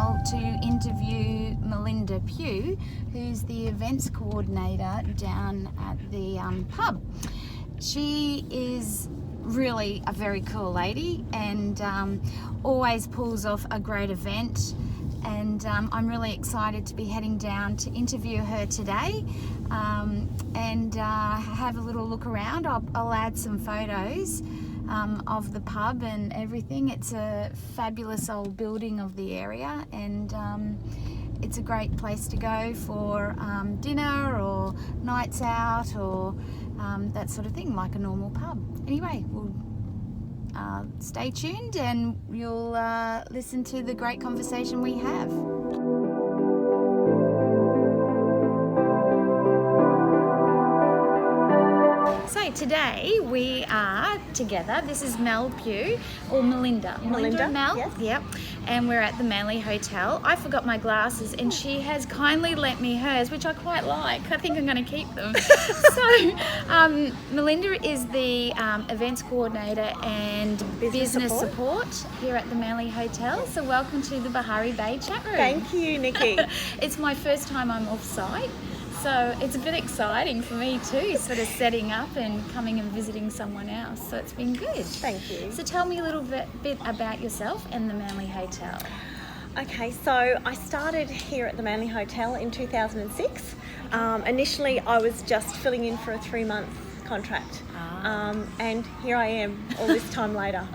Mel to interview Melinda Pugh, who's the events coordinator down at the pub. She is really a very cool lady and always pulls off a great event, and I'm really excited to be heading down to interview her today and have a little look around. I'll add some photos of the pub and everything. It's a fabulous old building of the area, and it's a great place to go for dinner or nights out or that sort of thing, like a normal pub. Anyway, we'll stay tuned and you'll listen to the great conversation we have. So today we are together. This is Mel Pugh, or Melinda. Melinda and Mel? Yes. Yep. And we're at the Manly Hotel. I forgot my glasses and she has kindly lent me hers, which I quite like. I think I'm going to keep them. So Melinda is the events coordinator and business support here at the Manly Hotel. So welcome to the Bahari Bay chat room. Thank you, Nikki. It's my first time I'm off site. So it's a bit exciting for me too, sort of setting up and coming and visiting someone else. So it's been good. Thank you. So tell me a little bit about yourself and the Manly Hotel. Okay, so I started here at the Manly Hotel in 2006. Initially, I was just filling in for a 3-month contract. And here I am all this time later.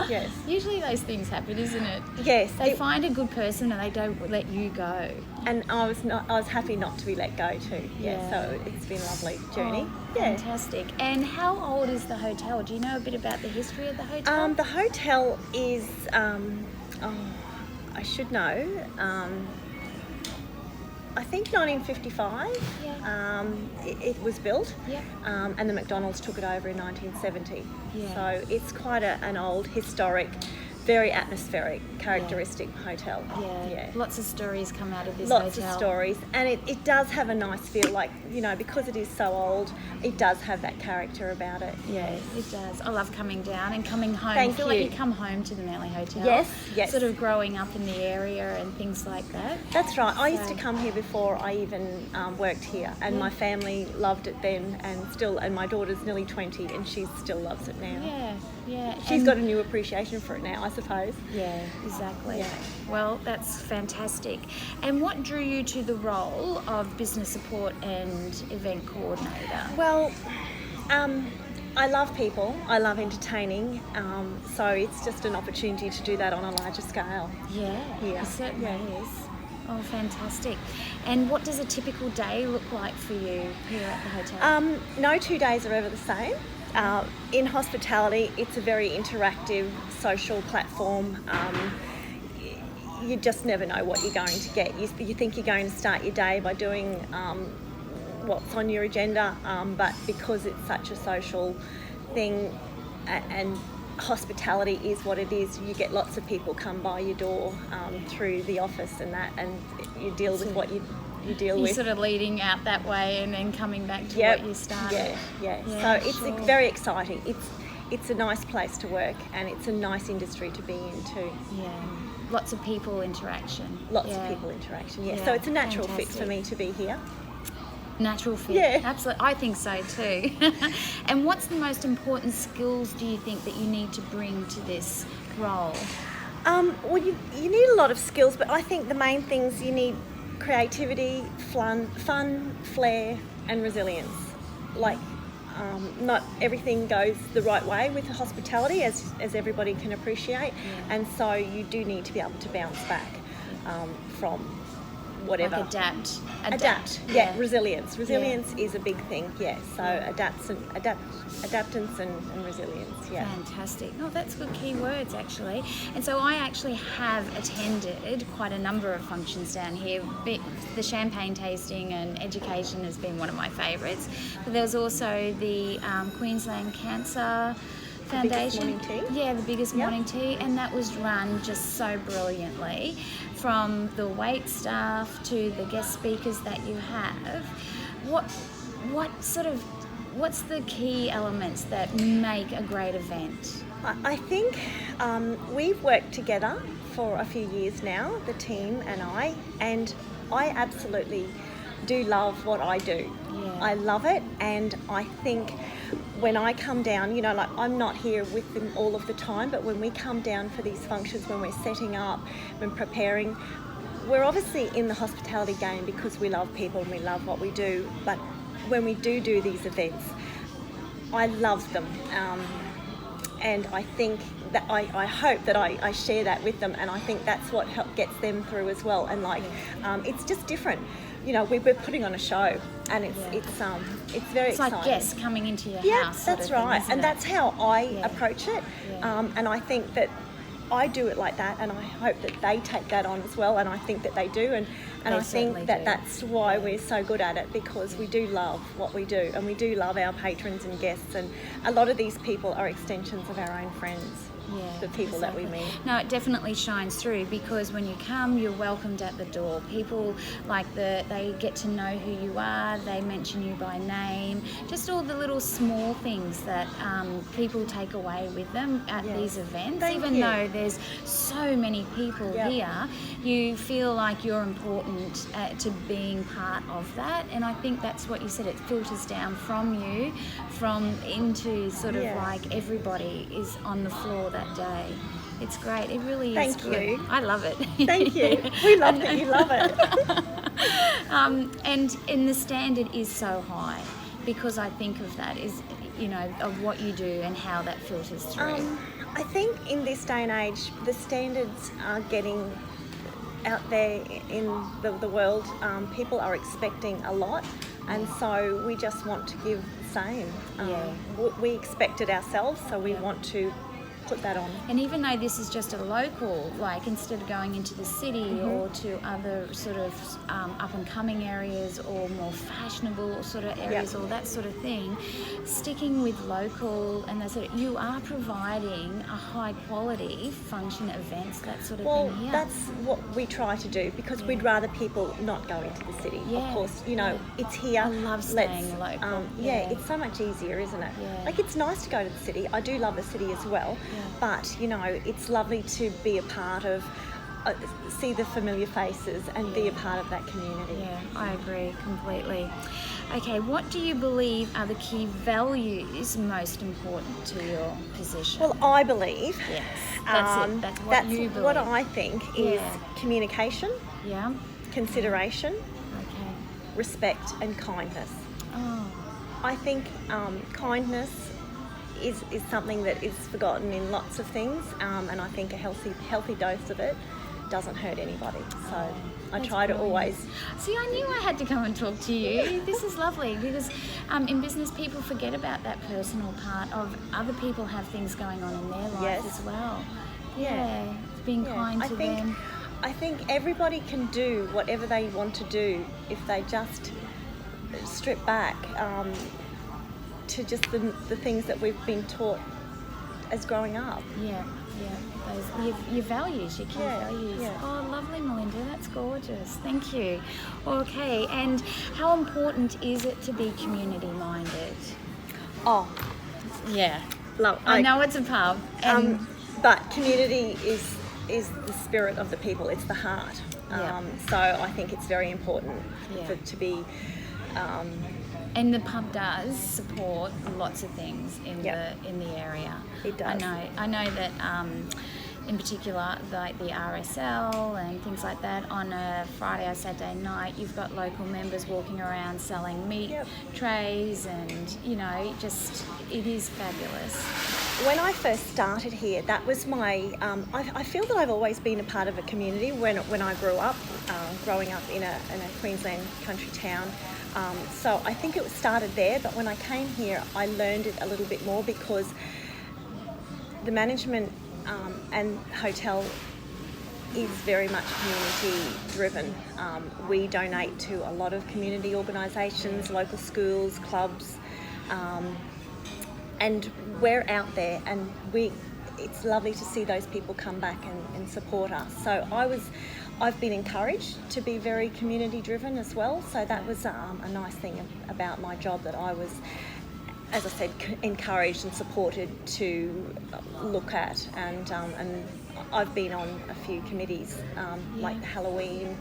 Yes. Usually those things happen, isn't it? Yes. They find a good person and they don't let you go. And I was happy not to be let go too. Yeah. So it's been a lovely journey. Fantastic. And how old is the hotel? Do you know a bit about the history of the hotel? The hotel is, I should know. I think 1955 it was built, and the McDonald's took it over in 1970. So it's quite an old, historic, very atmospheric, characteristic hotel. Lots of stories come out of this Lots hotel. of stories, and it does have a nice feel, like, you know, because it is so old, it does have that character about it. Yes, it does. I love coming down and coming home. Thank I feel you. like you come home to the Manly Hotel. Yes. Sort of growing up in the area and things like that. That's right. I used to come here before I even worked here, and my family loved it then, and my daughter's nearly 20 and she still loves it now. Yeah. She's got a new appreciation for it now, I suppose. Yeah, exactly. Yeah. Well, that's fantastic. And what drew you to the role of business support and event coordinator? Well, I love people. I love entertaining. So it's just an opportunity to do that on a larger scale. Yeah, Yeah. it certainly is. Oh, fantastic. And what does a typical day look like for you here at the hotel? No 2 days are ever the same. In hospitality, it's a very interactive social platform. You just never know what you're going to get. You think you're going to start your day by doing what's on your agenda, but because it's such a social thing and hospitality is what it is, you get lots of people come by your door through the office and that, and you deal with what you deal You're with. sort of leading out that way and then coming back to what you started. So it's very exciting. It's a nice place to work, and it's a nice industry to be in too. Lots of people interaction. Lots of people interaction. So it's a natural fit for me to be here. Natural fit. Yeah. Absolutely. I think so too. And what's the most important skills do you think that you need to bring to this role? Well, you need a lot of skills, but I think the main things you need: creativity, fun, flair, and resilience. Like, not everything goes the right way with hospitality, as everybody can appreciate, and so you do need to be able to bounce back from whatever. Like adapt. Resilience is a big thing. So adaptance and resilience. Fantastic. Oh, that's good key words actually. And so I actually have attended quite a number of functions down here. The champagne tasting and education has been one of my favourites, but there's also the Queensland Cancer Foundation. The biggest morning tea. Yeah, the biggest morning tea, and that was run just so brilliantly, from the wait staff to the guest speakers that you have. What's the key elements that make a great event? I think we've worked together for a few years now, the team and I absolutely do love what I do. Yeah. I love it, and I think when I come down, you know, like I'm not here with them all of the time, but when we come down for these functions, when we're setting up, when preparing, we're obviously in the hospitality game because we love people and we love what we do, but when we do these events, I love them. And I think that I hope that I share that with them, and I think that's what gets them through as well. And like, it's just different. You know, we're putting on a show, and it's very It's exciting. like guests coming into your Yeah, house. sort that's of thing, right, isn't and it? that's how I Yeah. approach it. Yeah. And I think that I do it like that, and I hope that they take that on as well, and I think that they do, and They I certainly think that do. that's why we're so good at it, because we do love what we do, and we do love our patrons and guests, and a lot of these people are extensions of our own friends. Yeah, The people that we exactly. meet. No, it definitely shines through, because when you come, you're welcomed at the door. People they get to know who you are. They mention you by name. Just all the little small things that people take away with them at Yeah. these events. Thank Even you. though there's so many people Yep. here, you feel like you're important to being part of that. And I think that's what you said. It filters down from you, into sort of Yeah. like everybody is on the floor that day. It's great. It really is Thank good. you. I love it. Thank you. We love that you love it. And the standard is so high, because I think of that is, you know, of what you do and how that filters through. I think in this day and age, the standards are getting out there in the world. People are expecting a lot, and so we just want to give the same. We expect it ourselves, so we want to put that on. And even though this is just a local, like instead of going into the city Mm-hmm. or to other sort of up and coming areas or more fashionable sort of areas or that sort of thing, sticking with local and that sort of, you are providing a high quality function, events, that sort of Well, thing here. that's what we try to do, because we'd rather people not go into the city. Yeah, Of course, you know, it's here. I love staying local. Yeah, it's so much easier, isn't it? Yeah. Like, it's nice to go to the city. I do love the city as well, but you know, it's lovely to be a part of, see the familiar faces and be a part of that community. Yeah, I agree completely. Okay, what do you believe are the key values most important to your position? Well, I believe. yes, that's it. That's what you believe. what I think is Yeah. communication, Yeah. consideration, Okay. respect, and kindness. Oh, I think kindness is something that is forgotten in lots of things, and I think a healthy dose of it doesn't hurt anybody. So I that's try to brilliant. always. See, I knew I had to come and talk to you. This is lovely, because in business people forget about that personal part of other people have things going on in their life Yes. as well. Yeah. Being Yeah, kind to them. I think everybody can do whatever they want to do if they just strip back to just the things that we've been taught as growing up. Yeah. Those your values, your key values. yeah. Oh, lovely, Melinda. That's gorgeous. Thank you. Okay, and how important is it to be community minded? Oh, Yeah. love. I know it's a pub. And But community is the spirit of the people. It's the heart. Yeah. So I think it's very important Yeah. to be. And the pub does support lots of things in Yep. the area. It does. I know that in particular, like the RSL and things like that, on a Friday or Saturday night, you've got local members walking around selling meat Yep. trays, and you know, it is fabulous. When I first started here, that was my. I feel that I've always been a part of a community. When I grew up, growing up in a Queensland country town, so I think it started there. But when I came here, I learned it a little bit more, because the management and hotel is very much community driven. We donate to a lot of community organisations, local schools, clubs. And we're out there, and it's lovely to see those people come back and support us. So I've been encouraged to be very community driven as well. So that was a nice thing about my job, that I was, as I said, encouraged and supported to look at, and I've been on a few committees, like the Halloween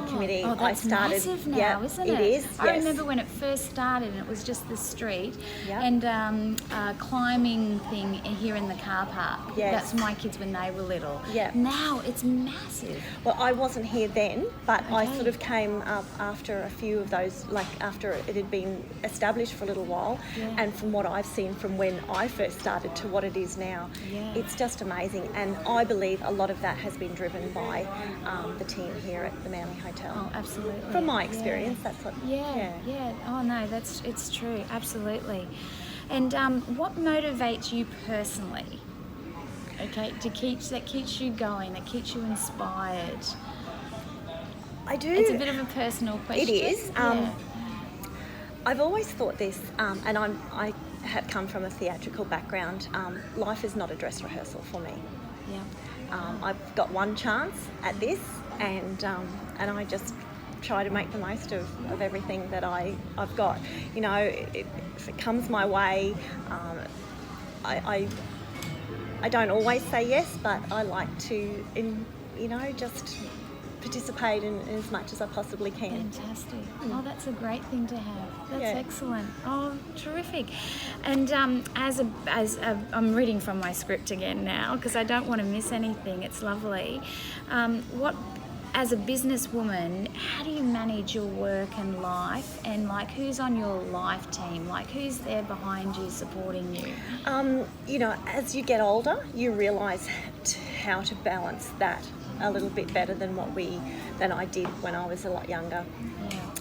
committee. Oh, that's massive now, isn't it? It is. I yes. remember when it first started and it was just the street Yep. and a climbing thing here in the car park. Yes. That's my kids when they were little. Yep. Now it's massive. Well, I wasn't here then, but I Okay. sort of came up after a few of those, like after it had been established for a little while. Yeah. And from what I've seen from when I first started to what it is now, Yeah. it's just amazing. And I believe a lot of that has been driven by the team here at the Manly Hotel. Oh, absolutely. From my Yeah. experience, that's what. Yeah. Oh no, it's true. Absolutely. And what motivates you personally? Okay, that keeps you going, that keeps you inspired. I do. It's a bit of a personal question. It is. Yeah. I've always thought this, and I have come from a theatrical background. Life is not a dress rehearsal for me. Yeah. I've got one chance at this, and I just try to make the most of everything that I've got. You know, if it comes my way, I don't always say yes, but I like to, just participate in as much as I possibly can. Fantastic. Oh, that's a great thing to have. That's Yeah. excellent. Oh, terrific. And I'm reading from my script again now because I don't want to miss anything. It's lovely. As a businesswoman, how do you manage your work and life? And like, who's on your life team? Like, who's there behind you, supporting you? As you get older, you realise how to balance that a little bit better than I did when I was a lot younger.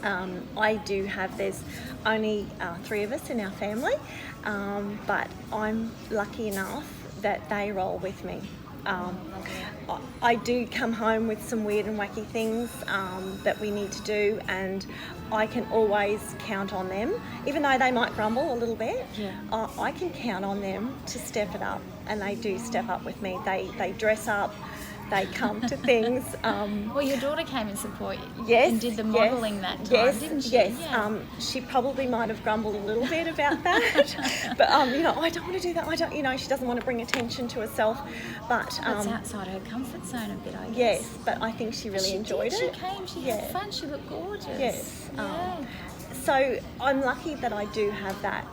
Yeah. I do have, there's only 3 of us in our family, but I'm lucky enough that they roll with me. I do come home with some weird and wacky things that we need to do, and I can always count on them, even though they might grumble a little bit. Yeah. I can count on them to step it up, and they do step up with me. They dress up. They come to things. Well, your daughter came and support you Yes, and did the yes, modelling that time, yes, didn't she? Yes, Yeah. she probably might have grumbled a little bit about that, but I don't want to do that. She doesn't want to bring attention to herself, but That's outside her comfort zone a bit, I guess. yes, but I think she really enjoyed She it. came, she Yeah. had fun, she looked gorgeous. Yes, Yeah. So I'm lucky that I do have that.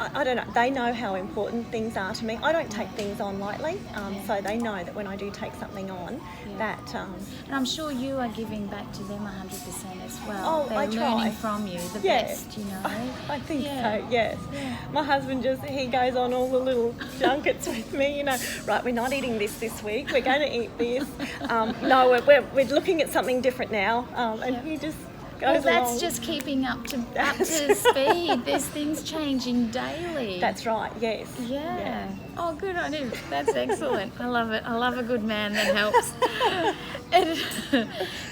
I don't know, they know how important things are to me. I don't take things on lightly, so they know that when I do take something on, Yeah. that... And I'm sure you are giving back to them 100% as well. Oh, They're I try. learning from you the Yeah. best, I think Yeah. so, yes. Yeah. My husband he goes on all the little junkets with me, right, we're not eating this week, we're going to eat this. No, we're looking at something different now, and Yep. he just Well, goes that's along. just keeping up to speed. There's things changing daily. That's right, yes. Yeah. Oh, good on him. That's excellent. I love it. I love a good man that helps.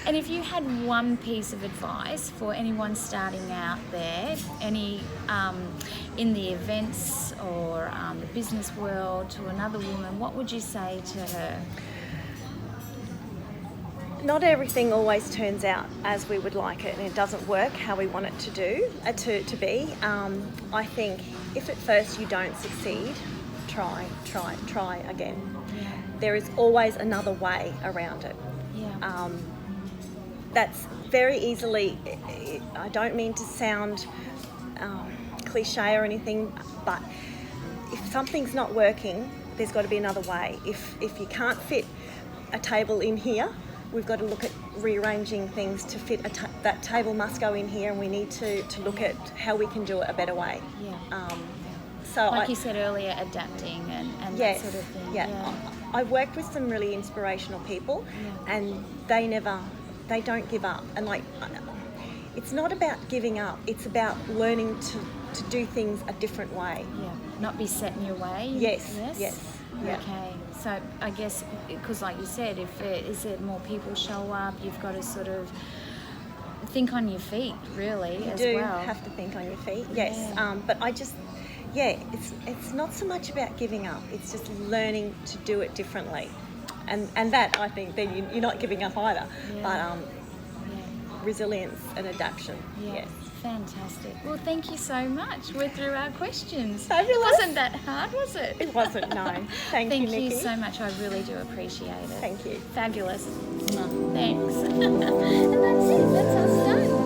And if you had one piece of advice for anyone starting out there, any in the events or the business world, to another woman, what would you say to her? Not everything always turns out as we would like it, and it doesn't work how we want it to be. I think if at first you don't succeed, try again. Yeah. There is always another way around it. Yeah. That's very easily, I don't mean to sound cliche or anything, but if something's not working, there's got to be another way. If you can't fit a table in here, we've got to look at rearranging things to fit that table must go in here, and we need to look at how we can do it a better way. Yeah. So You said earlier, adapting and yes, that sort of thing. yeah. I've worked with some really inspirational people, Yeah. and they don't give up. And it's not about giving up, it's about learning to do things a different way. Yeah, not be set in your way. Yes. Yeah. Okay, so I guess because, like you said, if more people show up, you've got to sort of think on your feet, really, You as do well. have to think on your feet. Yes. Yeah. But it's not so much about giving up. It's just learning to do it differently, and that I think then you're not giving up either. Yeah. But Yeah. resilience and adaptation. Yeah. Yes. Fantastic. Well, thank you so much. We're through our questions. Fabulous. It wasn't that hard, was it? It wasn't, no. Thank you, Nikki. So much. I really do appreciate it. Thank you. Fabulous. Thanks. And that's it. That's us done.